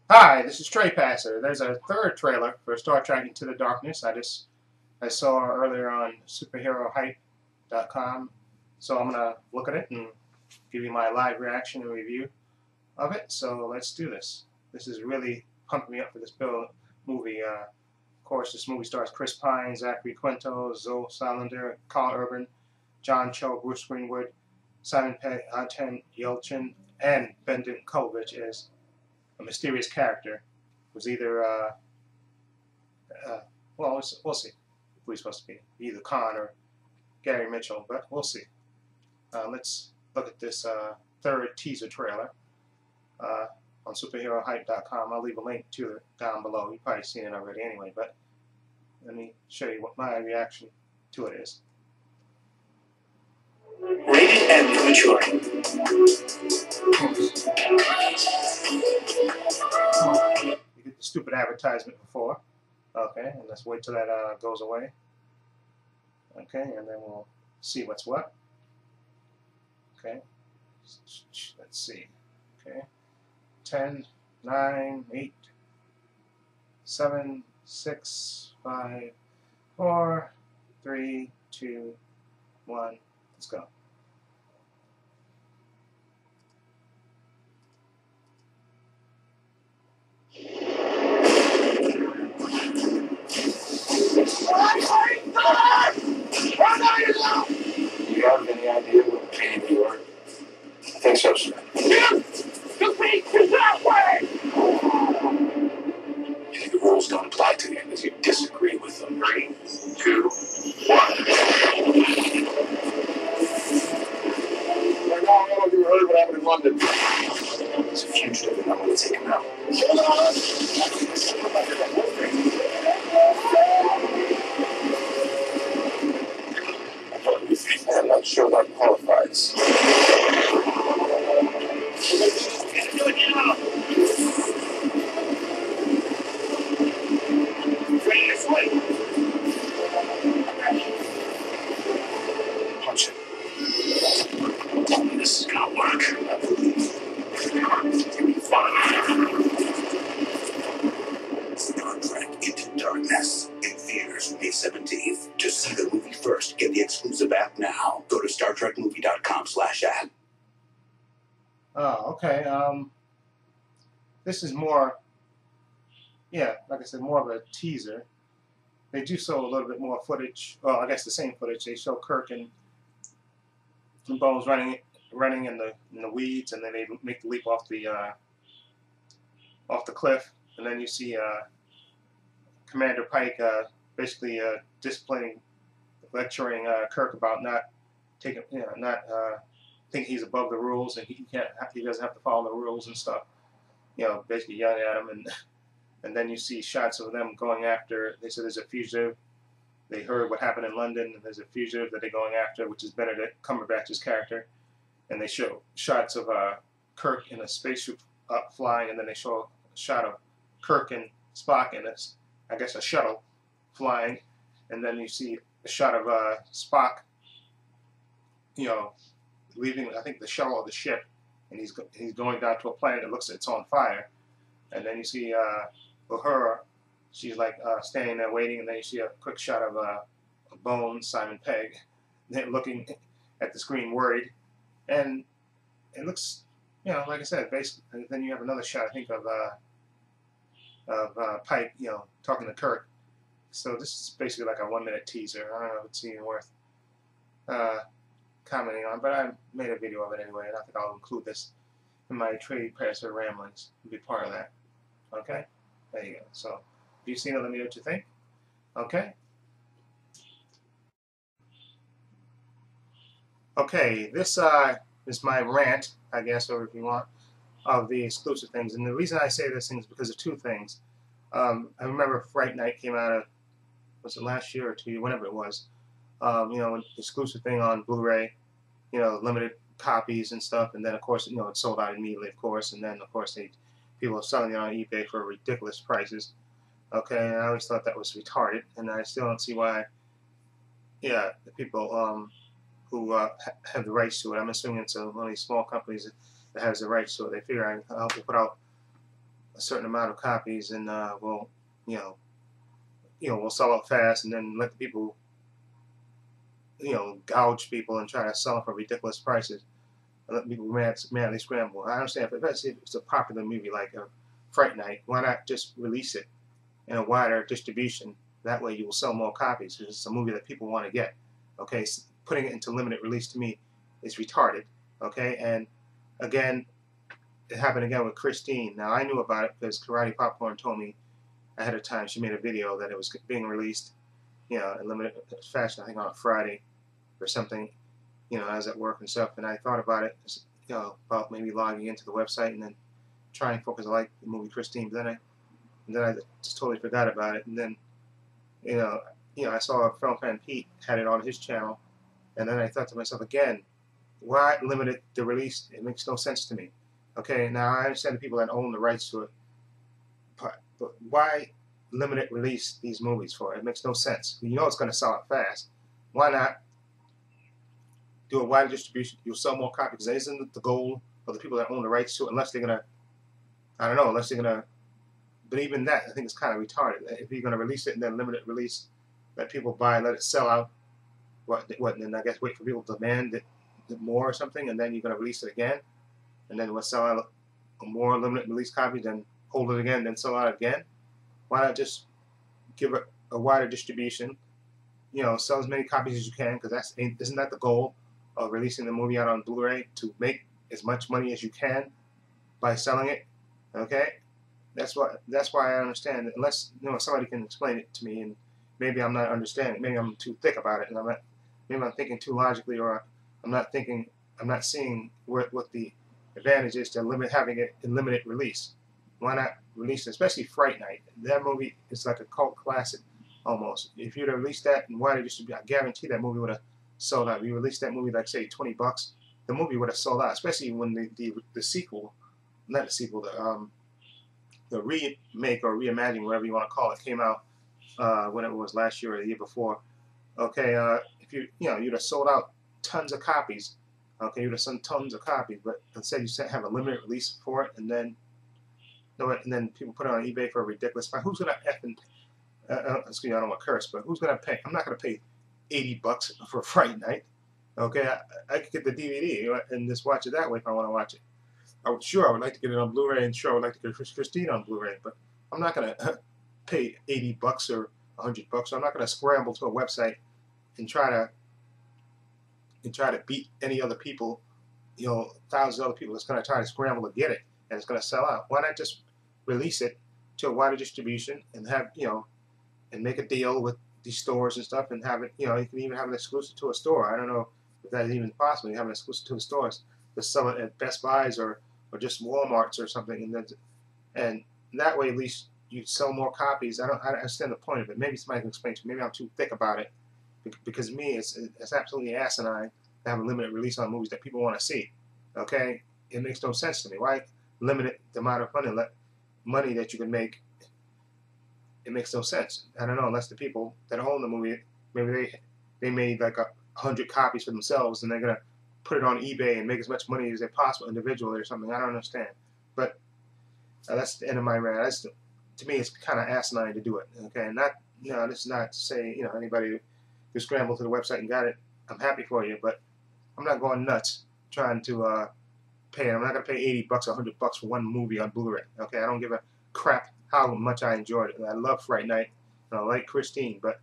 Hi, this is Trepacer. There's a third trailer for Star Trek Into the Darkness. I saw earlier on superherohype.com, so I'm gonna look at it and give you my live reaction and review of it. So let's do this. This is really pumping me up for this movie. Of course, this movie stars Chris Pine, Zachary Quinto, Zoe Salinger, Carl Urban, John Cho, Bruce Greenwood, Simon Pegg, Anton Yelchin, and Brendan Kovic as a mysterious character who's either, well, we'll see who he's supposed to be. Either Khan or Gary Mitchell, but we'll see. Let's look at this third teaser trailer on superherohype.com. I'll leave a link to it down below. You've probably seen it already anyway, but let me show you what my reaction to it is. Rated M for mature. You get the stupid advertisement before. Okay, and let's wait till that goes away. Okay, and then we'll see what's what. Okay, let's see. Okay, 10, 9, 8, 7, 6, 5, 4, 3, 2, 1. Let's go. Do you have any idea what the pain you are? I think so, sir. The beat is that way! You think the rules don't apply to you because you disagree with them. 3, 2, 1. Right now, I don't know if you heard what happened in London. There's a fugitive and I'm going to take him out. I'm not sure that qualifies. Do it now. Ready this way. Punch it. Tell me this is gonna work. I believe. You'll be fine. Star Trek Into Darkness in theaters May 17th. To see the movie first, get the exclusive app now. Go to StarTrekMovie.com/app. Oh, okay. This is more, yeah, like I said, more of a teaser. They do show a little bit more footage. Well, I guess the same footage. They show Kirk and Bones running in the weeds, and then they make the leap off the cliff, and then you see Commander Pike basically lecturing Kirk about not taking, not thinking he's above the rules and he doesn't have to follow the rules and stuff. Basically yelling at him, and then you see shots of them going after. They said there's a fugitive. They heard what happened in London, and there's a fugitive that they're going after, which is Benedict Cumberbatch's character. And they show shots of Kirk in a spaceship up flying, and then they show a shot of Kirk and Spock in I guess a shuttle flying, and then you see a shot of Spock, leaving, I think, the shuttle or the ship, and he's going down to a planet that looks like it's on fire. And then you see Uhura, she's like standing there waiting, and then you see a quick shot of Bones, Simon Pegg, looking at the screen worried, and it looks, like I said, basically. And then you have another shot, I think, of Pike, talking to Kirk. So this is basically like a 1-minute teaser. I don't know if it's even worth commenting on, but I made a video of it anyway, and I think I'll include this in my Trepacer ramblings. It'll be part of that. Okay? There you go. So, if you've seen it, let me know what you think. Okay? Okay, this is my rant, I guess, or if you want, of the exclusive things. And the reason I say this thing is because of two things. I remember Fright Night came out was it last year or 2 years, whenever it was. An exclusive thing on Blu-ray, limited copies and stuff, and then of course, it sold out immediately, of course, and then of course people are selling it on eBay for ridiculous prices. Okay, and I always thought that was retarded, and I still don't see why. The people who have the rights to it, I'm assuming it's one of these small companies that has the rights to it. They figure I'll put out a certain amount of copies, and we'll, we'll sell out fast, and then let the people, gouge people and try to sell them for ridiculous prices. And let people madly scramble. I understand, but if it's a popular movie like Fright Night, why not just release it in a wider distribution? That way you will sell more copies, because it's a movie that people want to get. Okay, so putting it into limited release to me is retarded. Okay, and again, it happened again with Christine. Now I knew about it because Karate Popcorn told me ahead of time. She made a video that it was being released, in limited fashion. I think on a Friday or something. I was at work and stuff, and I thought about it. About maybe logging into the website and then trying for, because I like the movie Christine. But then I just totally forgot about it. And then I saw Film Fan Pete had it on his channel, and then I thought to myself again, why limit it the release? It makes no sense to me. Okay, now I understand the people that own the rights to it, but why limit it release these movies for? It makes no sense. You know it's going to sell out fast. Why not do a wider distribution? You'll sell more copies. Isn't it the goal of the people that own the rights to it? Unless they're going to, I don't know, unless they're going to, but even that, I think it's kind of retarded. If you're going to release it and then limited release, let people buy, let it sell out, and then I guess wait for people to demand it more or something, and then you're going to release it again, and then we'll sell out more limited release copies, then hold it again, then sell out again. Why not just give it a wider distribution? Sell as many copies as you can, because isn't that the goal of releasing the movie out on Blu-ray, to make as much money as you can by selling it? Okay, that's why I understand it. Unless somebody can explain it to me, and maybe I'm not understanding. Maybe I'm too thick about it, and maybe I'm thinking too logically, or I'm not seeing what the advantage is to having it in limited release. Why not release it, especially Fright Night? That movie is like a cult classic almost. If you'd have released that and wider distribution, I guarantee that movie would have sold out. If you released that movie like say $20, the movie would have sold out. Especially when the sequel, not the sequel, the remake or reimagining, whatever you want to call it, came out when it was last year or the year before. Okay, if you'd have sold out tons of copies. Okay, you'd have sold tons of copies, but instead you have a limited release for it, and then people put it on eBay for a ridiculous price. Who's gonna excuse me, I don't want to curse, but who's gonna pay? I'm not gonna pay $80 for Fright Night. Okay, I could get the DVD and just watch it that way if I want to watch it. I would like to get it on Blu-ray, and sure, I would like to get Christine on Blu-ray, but I'm not gonna pay $80 or $100. So I'm not gonna scramble to a website and try to beat any other people, thousands of other people that's gonna try to scramble to get it, and it's gonna sell out. Why not just release it to a wider distribution and have and make a deal with these stores and stuff, and have it, you can even have it exclusive to a store. I don't know if that is even possible. You have it exclusive to the stores, to sell it at Best Buys or just Walmarts or something, and that way at least you sell more copies. I understand the point of it. Maybe somebody can explain to me. Maybe I'm too thick about it, because to me it's absolutely asinine to have a limited release on movies that people want to see. Okay, it makes no sense to me. Why limit the amount of money that you can make? It makes no sense. I don't know, unless the people that own the movie, maybe they made like 100 copies for themselves, and they're gonna put it on eBay and make as much money as they possible individually or something. I don't understand. But that's the end of my rant. To me, it's kind of asinine to do it. Okay, this is not to say anybody who scrambled to the website and got it, I'm happy for you, but I'm not going nuts trying to pay. I'm not gonna pay $80 or $100 for one movie on Blu-ray. Okay, I don't give a crap how much I enjoyed it. I love Fright Night, and I like Christine, but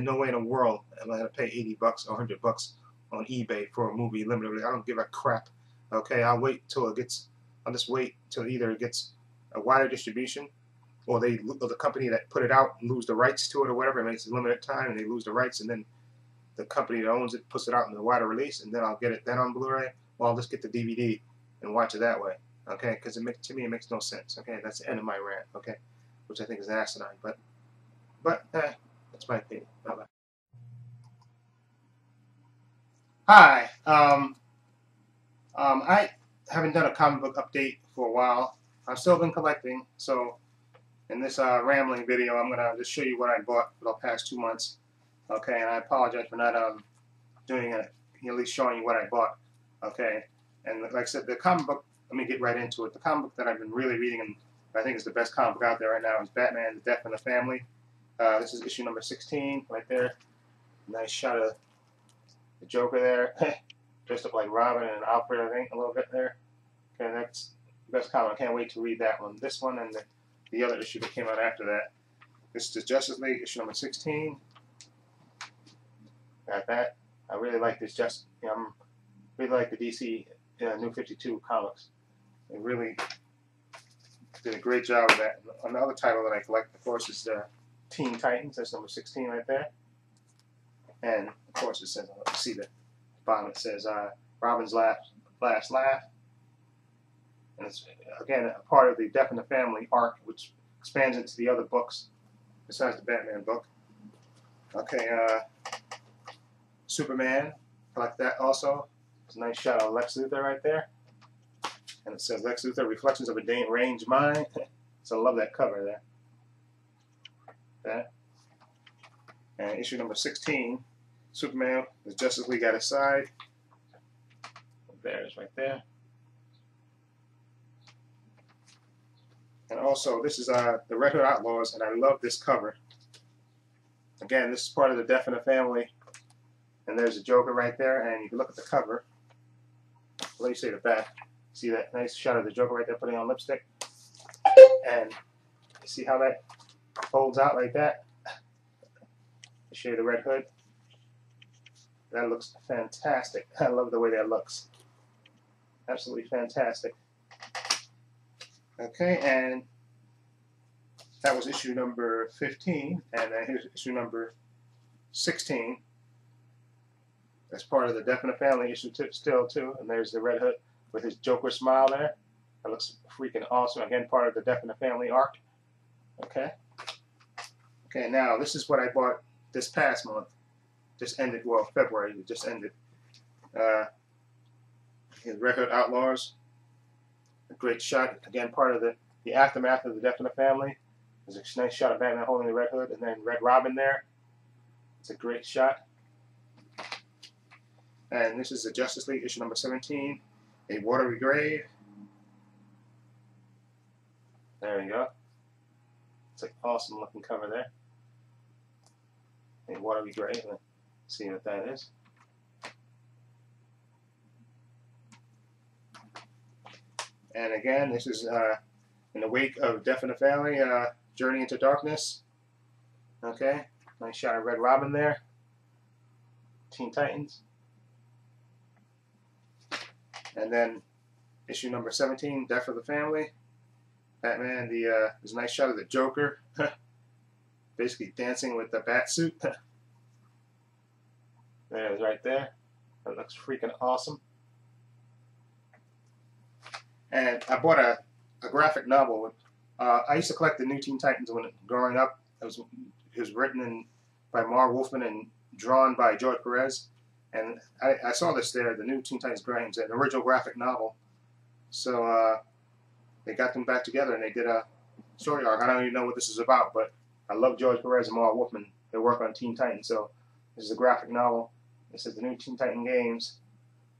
no way in the world am I gonna pay $80 or $100 on eBay for a movie limited. I don't give a crap. Okay, I'll just wait till either it gets a wider distribution, or the company that put it out lose the rights to it or whatever. It makes a limited time and they lose the rights, and then the company that owns it puts it out in the wider release, and then I'll get it then on Blu-ray. Well, I'll just get the DVD and watch it that way. Okay, because to me it makes no sense. Okay, that's the end of my rant. Okay, which I think is asinine, but that's my opinion. Bye-bye. Hi. I haven't done a comic book update for a while. I've still been collecting, so in this rambling video, I'm gonna just show you what I bought for the past 2 months. Okay, and I apologize for not doing it, at least showing you what I bought. Okay, and like I said, the comic book. Let me get right into it. The comic book that I've been really reading I think it's the best comic book out there right now. Is Batman: The Death in the Family. This is issue number 16 right there. Nice shot of the Joker there, dressed up like Robin and Alfred, I think, a little bit there. Okay, that's the best comic. I can't wait to read that one. This one and the other issue that came out after that. This is Justice League, issue number 16. Got that. I really like this. Really like the DC New 52 comics. They really did a great job of that. Another title that I collect, of course, is Teen Titans. That's number 16 right there. And of course, it says, you see the bottom. It says Robin's last laugh. And it's again a part of the Death in the Family arc, which expands into the other books besides the Batman book. Okay, Superman, I like that also. It's a nice shot of Lex Luthor right there. And it says Lex Luthor, Reflections of a Deranged Mind. So I love that cover there. That. And issue number 16, Superman, the Justice League at his side. There's right there. And also, this is the Red Hood Outlaws, and I love this cover. Again, this is part of the Death in the Family. And there's the Joker right there, and you can look at the cover. Let me see the back. See that nice shot of the Joker right there putting on lipstick? And you see how that folds out like that? The shade of the Red Hood. That looks fantastic. I love the way that looks. Absolutely fantastic. Okay, and that was issue number 15, and here's issue number 16. That's part of the Death in the Family issue still too, and there's the Red Hood with his Joker smile there. That looks freaking awesome. Again, part of the Death in the Family arc. Okay. Okay, now this is what I bought this past month. Just ended, well, February, it just ended. His Red Hood Outlaws. A great shot. Again, part of the aftermath of the Death in the Family. There's a nice shot of Batman holding the Red Hood, and then Red Robin there. It's a great shot. And this is the Justice League, issue number 17, A Watery Grave. There you go. It's an awesome looking cover there. A Watery Grave. Let's see what that is. And again, this is in the wake of Death in the Family, Journey into Darkness. Okay, nice shot of Red Robin there. Teen Titans. And then issue number 17, Death of the Family. Batman, there's a nice shot of the Joker. Basically dancing with the bat suit. There it is right there. That looks freaking awesome. And I bought a graphic novel. I used to collect the New Teen Titans when growing up. It was written by Marv Wolfman and drawn by George Perez. And I saw this there, the New Teen Titans Grimes, an original graphic novel. So they got them back together and they did a story arc. I don't even know what this is about, but I love George Perez and Marv Wolfman. They work on Teen Titans. So this is a graphic novel. This is the New Teen Titan Games.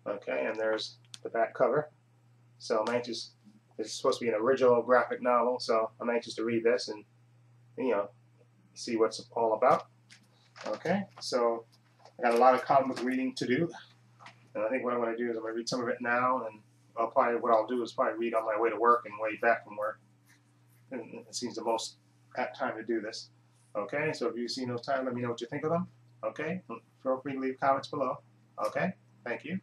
Okay, and there's the back cover. So I'm anxious. It's supposed to be an original graphic novel, so I'm anxious to read this and, you know, see what's all about. Okay, so I got a lot of comic book reading to do, and I think what I'm going to do is I'm going to read some of it now, and what I'll do is probably read on my way to work and way back from work. And it seems the most apt time to do this. Okay, so if you see those times, let me know what you think of them. Okay, feel free to leave comments below. Okay, thank you.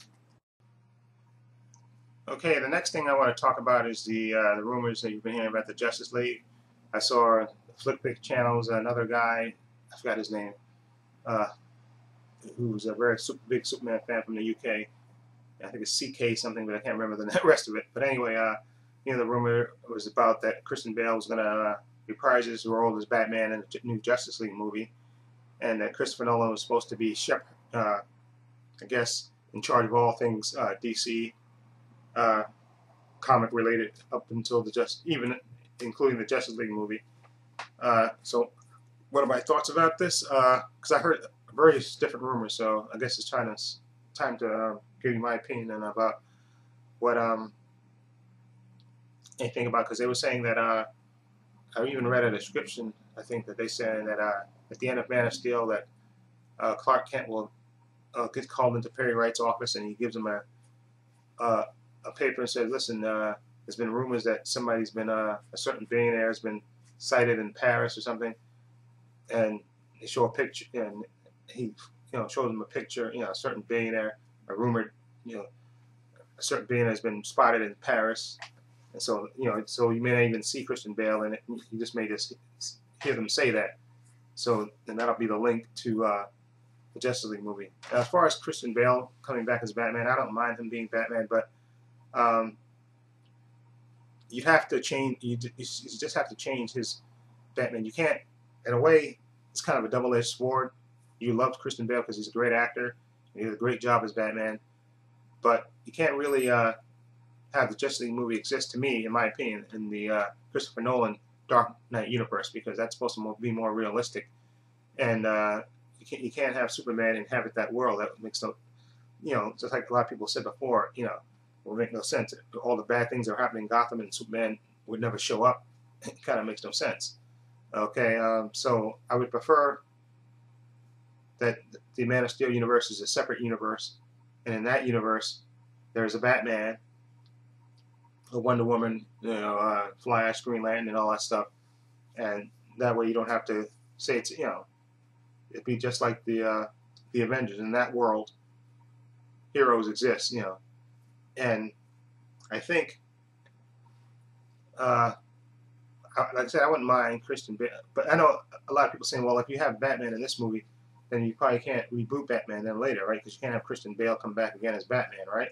Okay, the next thing I want to talk about is the rumors that you've been hearing about the Justice League. I saw FlickPick channels, another guy, I forgot his name, who's a very big Superman fan from the UK. I think it's CK something, but I can't remember the rest of it. But anyway, you know, the rumor was about that Christian Bale was going to reprise his role as Batman in the new Justice League movie, and that Christopher Nolan was supposed to be I guess, in charge of all things DC comic related up until even including the Justice League movie. So what are my thoughts about this? Because I heard various different rumors, so I guess it's time to give you my opinion about what anything about, because they were saying that I even read a description, I think, that they said that at the end of Man of Steel that Clark Kent will get called into Perry Wright's office, and he gives him a paper and says, listen, there's been rumors that somebody's been, a certain billionaire has been sighted in Paris or something, and they show a picture, and he shows them a picture, a certain billionaire, a rumored, a certain billionaire has been spotted in Paris. And so, so you may not even see Christian Bale in it. You just may just hear them say that. So, and that'll be the link to the Justice League movie. Now, as far as Christian Bale coming back as Batman, I don't mind him being Batman, but you have to change. You just have to change his Batman. You can't. In a way, it's kind of a double-edged sword. You love Christian Bale because he's a great actor. He did a great job as Batman, but you can't really have the Justice League movie exist, to me, in my opinion, in the Christopher Nolan Dark Knight universe, because that's supposed to be more realistic. And you can't have Superman inhabit that world. That makes no, just like a lot of people said before, it would make no sense. All the bad things that are happening in Gotham and Superman would never show up. It kind of makes no sense. Okay, so I would prefer that the Man of Steel universe is a separate universe, and in that universe, there's a Batman, a Wonder Woman, Flash, Green Lantern, and all that stuff, and that way you don't have to say it's, it'd be just like the Avengers. In that world, heroes exist, and I think, like I said, I wouldn't mind Christian Bale, but I know a lot of people saying, well, if you have Batman in this movie, then you probably can't reboot Batman then later, right? Because you can't have Christian Bale come back again as Batman, right?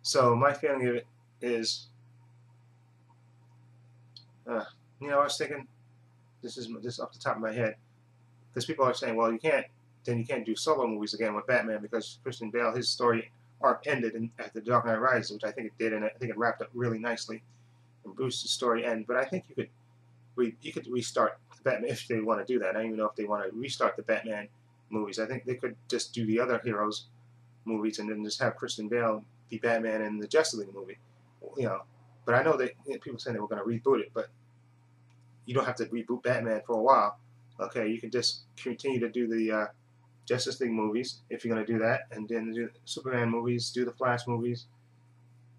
So my feeling of it is, I was thinking, this is just off the top of my head, because people are saying, well, you can't do solo movies again with Batman because Christian Bale, his story arc ended at the Dark Knight Rises, which I think it did, and I think it wrapped up really nicely. And Bruce's story ended, but I think you could restart the Batman if they want to do that. I don't even know if they want to restart the Batman movies. I think they could just do the other heroes movies and then just have Christian Bale be Batman in the Justice League movie, But I know that people saying they were going to reboot it, but you don't have to reboot Batman for a while. Okay, you can just continue to do the Justice League movies if you're going to do that, and then do Superman movies, do the Flash movies,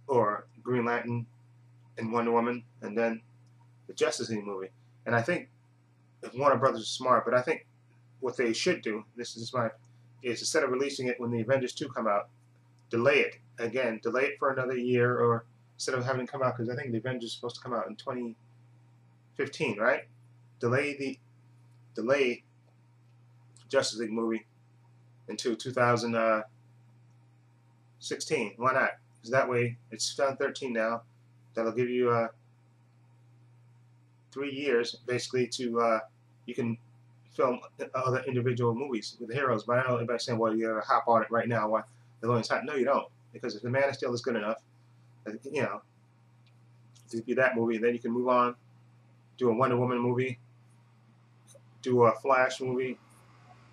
or Green Lantern and Wonder Woman, and then the Justice League movie. And I think if Warner Brothers is smart, but I think what they should do, is instead of releasing it when the Avengers 2 come out, delay it again, delay it for another year, or instead of having it come out, because I think the Avengers is supposed to come out in 2015, right? Delay Justice League movie until 2016. Why not? Because that way, it's 2013 now. That'll give you 3 years, basically, to you can film other individual movies with the heroes. But I know everybody's saying, well, you gotta hop on it right now. Why? The only time? No, you don't. Because if the Man of Steel is good enough, to do that movie, then you can move on, do a Wonder Woman movie, do a Flash movie,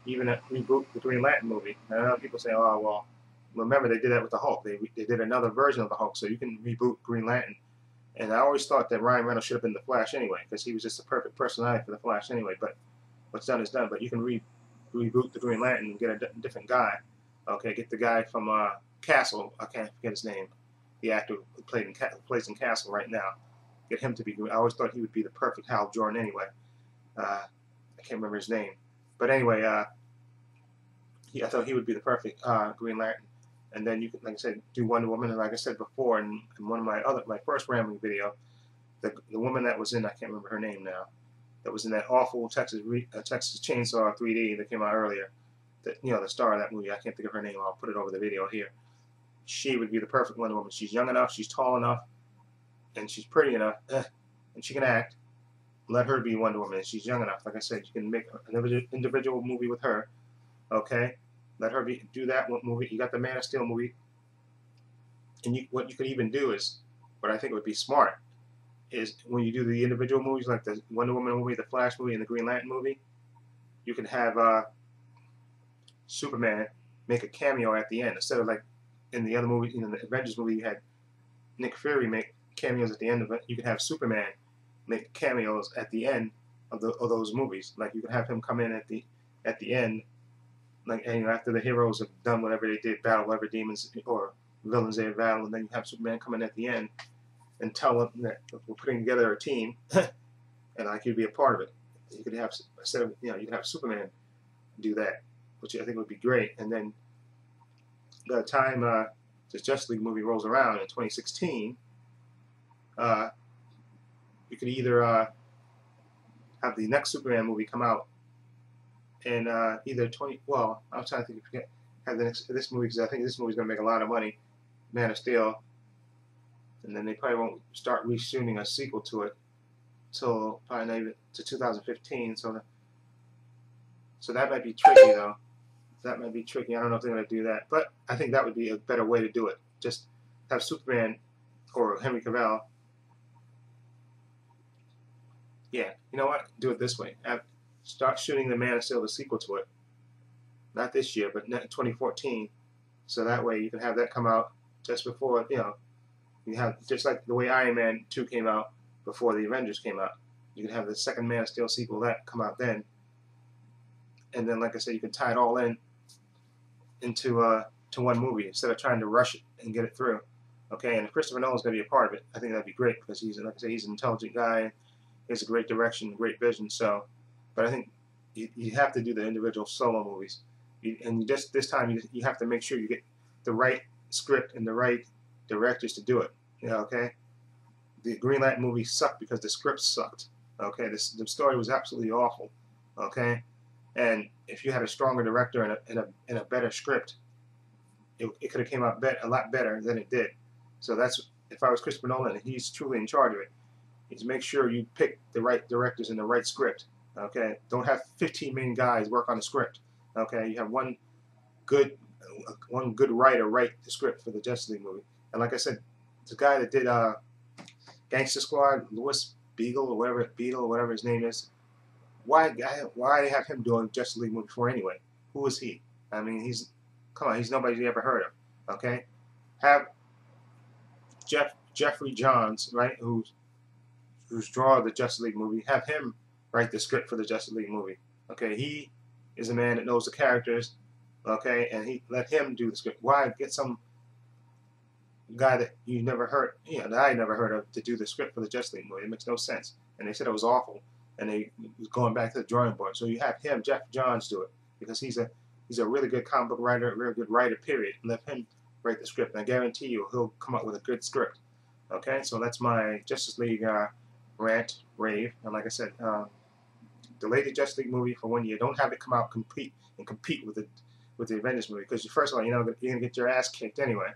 even reboot the Green Lantern movie. And I know people say, oh, well, remember they did that with the Hulk. They did another version of the Hulk, so you can reboot Green Lantern. And I always thought that Ryan Reynolds should have been the Flash anyway, because he was just the perfect personality for the Flash anyway. But what's done is done. But you can reboot the Green Lantern and get a different guy. Okay, get the guy from Castle. I can't forget his name. The actor who plays in Castle right now. Get him to be. I always thought he would be the perfect Hal Jordan anyway. I can't remember his name, but anyway, I thought he would be the perfect Green Lantern. And then you could, like I said, do Wonder Woman. And like I said before, in one of my first rambling video, the woman that was in, I can't remember her name now, that was in that awful Texas Chainsaw 3D that came out earlier. The star of that movie, I can't think of her name. I'll put it over the video here. She would be the perfect Wonder Woman. She's young enough, she's tall enough, and she's pretty enough, and she can act. Let her be Wonder Woman. She's young enough. Like I said, you can make an individual movie with her. Okay, let her do that movie. You got the Man of Steel movie, and what you could even do is, what I think would be smart, is when you do the individual movies like the Wonder Woman movie, the Flash movie, and the Green Lantern movie, you can have Superman make a cameo at the end instead of like in the other movie, in the Avengers movie, you had Nick Fury make cameos at the end of it. You could have Superman make cameos at the end of those movies. Like you can have him come in at the end, like, and, after the heroes have done whatever they did, battle whatever demons or villains they battle, and then you have Superman come in at the end and tell them that we're putting together a team, and like you'd be a part of it. You could have, instead of, you could have Superman do that, which I think would be great. And then by the time the Justice League movie rolls around in 2016, you could either have the next Superman movie come out in either well, I'm trying to think if you have this movie, because I think this movie's going to make a lot of money, Man of Steel, and then they probably won't start reshooting a sequel to it till probably not even to 2015. So that might be tricky though. That might be tricky. I don't know if they're going to do that, but I think that would be a better way to do it. Just have Superman or Henry Cavill. Yeah, you know what? Do it this way. Start shooting the Man of Steel, the sequel to it. Not this year, but 2014. So that way you can have that come out just before, you have, just like the way Iron Man 2 came out before the Avengers came out. You can have the second Man of Steel sequel that come out then. And then, like I said, you can tie it all into to one movie instead of trying to rush it and get it through. Okay, and if Christopher Nolan's going to be a part of it, I think that'd be great because he's, like I say, he's an intelligent guy. He has a great direction, great vision. So, but I think you have to do the individual solo movies, and just this time you have to make sure you get the right script and the right directors to do it. Okay. The Green Lantern movie sucked because the script sucked. Okay, the story was absolutely awful. Okay, and if you had a stronger director and a better script, it could have came out a lot better than it did. So that's, if I was Christopher Nolan and he's truly in charge of it, is make sure you pick the right directors and the right script. Okay, don't have 15 million guys work on the script. Okay, you have one good writer write the script for the Justice League movie. And like I said, the guy that did Gangster Squad, Louis Beagle or whatever his name is, why have him doing Justice League movie for anyway? Who is he? I mean, he's nobody you ever heard of. Okay, have Jeffrey Johns, right, who's draw the Justice League movie, have him write the script for the Justice League movie. Okay, he is a man that knows the characters. Okay, and let him do the script. Why get some guy that you never heard, that I never heard of, to do the script for the Justice League movie? It makes no sense. And they said it was awful, and they was going back to the drawing board. So you have him, Jeff Johns, do it because he's a really good comic book writer, a really good writer. Period. And let him write the script, and I guarantee you he'll come up with a good script. Okay, so that's my Justice League rant, rave, and like I said, delay the Justice League movie for 1 year. Don't have it come out compete with the Avengers movie, because first of all, you're gonna get your ass kicked anyway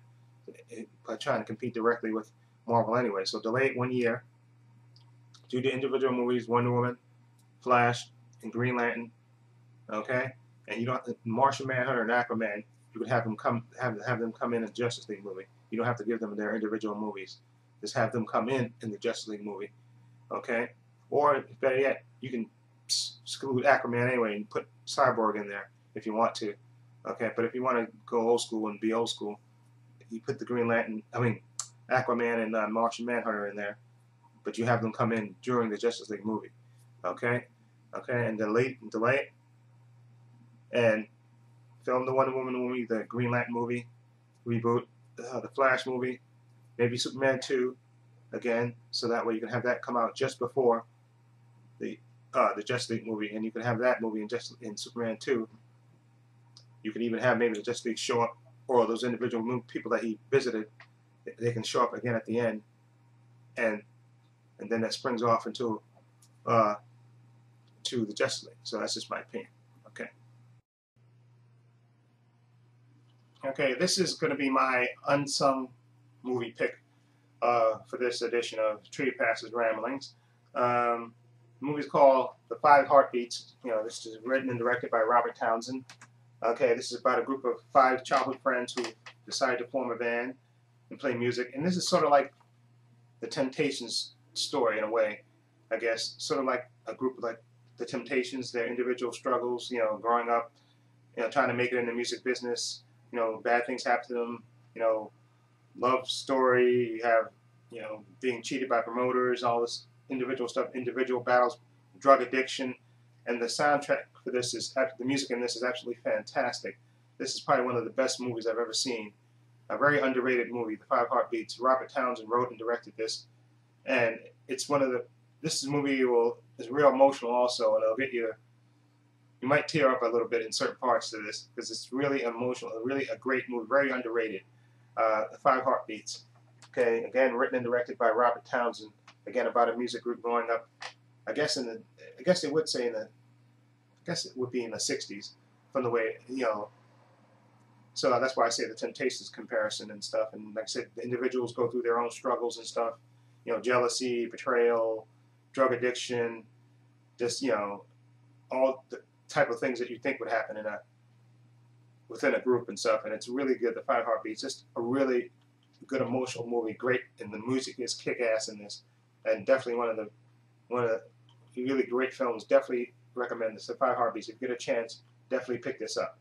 by trying to compete directly with Marvel anyway. So delay it 1 year. Do the individual movies: Wonder Woman, Flash, and Green Lantern. Okay, and you don't Martian Manhunter and Aquaman. You could have them come in a Justice League movie. You don't have to give them their individual movies. Just have them come in the Justice League movie. Okay, or better yet, you can exclude Aquaman anyway and put Cyborg in there if you want to. Okay, but if you want to go old school and be old school, you put the Aquaman and Martian Manhunter in there, but you have them come in during the Justice League movie. Okay, and delay it, and film the Wonder Woman movie, the Green Lantern movie, reboot the Flash movie, maybe Superman 2 again, so that way you can have that come out just before the Justice League movie, and you can have that movie in Superman 2. You can even have maybe the Justice League show up, or those individual people that he visited, they can show up again at the end, and then that springs off into to the Justice League. So that's just my opinion. Okay, this is going to be my unsung movie pick for this edition of Trepacer's Ramblings. The movie's called The Five Heartbeats. This is written and directed by Robert Townsend. Okay, this is about a group of 5 childhood friends who decide to form a band and play music. And this is sort of like the Temptations story in a way, I guess. Sort of like a group like the Temptations, their individual struggles, growing up, trying to make it in the music business. Bad things happen to them, love story, you have, being cheated by promoters, all this individual stuff, individual battles, drug addiction, and the soundtrack for this is, the music in this is absolutely fantastic. This is probably one of the best movies I've ever seen. A very underrated movie, The Five Heartbeats. Robert Townsend wrote and directed this, and it's one of the. This is a movie is real emotional also, and it'll get you. You might tear up a little bit in certain parts to this because it's really emotional, really a great movie, very underrated. The Five Heartbeats. Okay, again written and directed by Robert Townsend. Again about a music group growing up. I guess they would say I guess it would be in the '60s, from the way So that's why I say the Temptations comparison and stuff. And like I said, the individuals go through their own struggles and stuff. Jealousy, betrayal, drug addiction, just all the type of things that you think would happen within a group and stuff. And it's really good. The Five Heartbeats, just a really good emotional movie. Great, and the music is kick-ass in this, and definitely one of the really great films. Definitely recommend this. The Five Heartbeats. If you get a chance, definitely pick this up.